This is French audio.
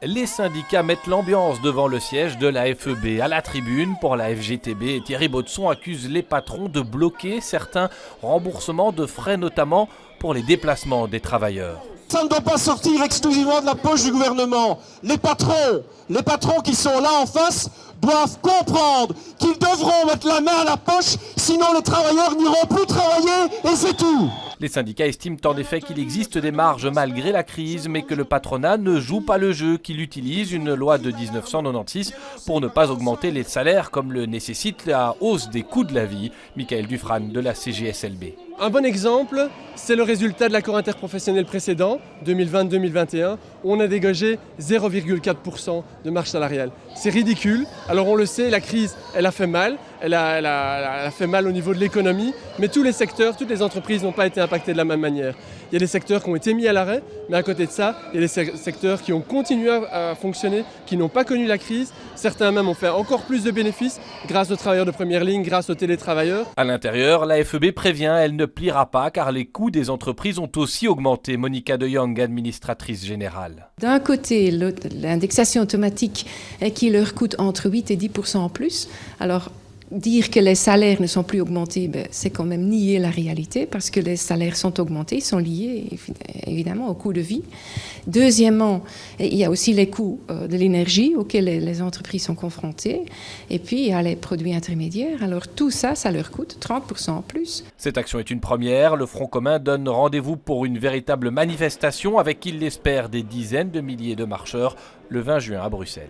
Les syndicats mettent l'ambiance devant le siège de la FEB. À la tribune, pour la FGTB, Thierry Baudson accuse les patrons de bloquer certains remboursements de frais, notamment pour les déplacements des travailleurs. Ça ne doit pas sortir exclusivement de la poche du gouvernement. Les patrons qui sont là en face doivent comprendre qu'ils devront mettre la main à la poche, sinon les travailleurs n'iront plus travailler et c'est tout. Les syndicats estiment en effet qu'il existe des marges malgré la crise, mais que le patronat ne joue pas le jeu, qu'il utilise une loi de 1996 pour ne pas augmenter les salaires comme le nécessite la hausse des coûts de la vie. Michael Dufrane de la CGSLB. Un bon exemple, c'est le résultat de l'accord interprofessionnel précédent, 2020-2021, où on a dégagé 0,4% de marge salariale. C'est ridicule. Alors on le sait, la crise, elle a fait mal. Elle a fait mal au niveau de l'économie, mais tous les secteurs, toutes les entreprises n'ont pas été impactées de la même manière. Il y a des secteurs qui ont été mis à l'arrêt, mais à côté de ça, il y a des secteurs qui ont continué à fonctionner, qui n'ont pas connu la crise. Certains même ont fait encore plus de bénéfices grâce aux travailleurs de première ligne, grâce aux télétravailleurs. À l'intérieur, la FEB prévient, elle ne pliera pas car les coûts des entreprises ont aussi augmenté. Monica De Jong, administratrice générale. D'un côté, l'indexation automatique qui leur coûte entre 8 et 10% en plus. Alors, dire que les salaires ne sont plus augmentés, c'est quand même nier la réalité parce que les salaires sont augmentés, ils sont liés évidemment au coût de vie. Deuxièmement, il y a aussi les coûts de l'énergie auxquels les entreprises sont confrontées. Et puis, il y a les produits intermédiaires. Alors tout ça, ça leur coûte 30% en plus. Cette action est une première. Le Front commun donne rendez-vous pour une véritable manifestation avec, il l'espère, des dizaines de milliers de marcheurs le 20 juin à Bruxelles.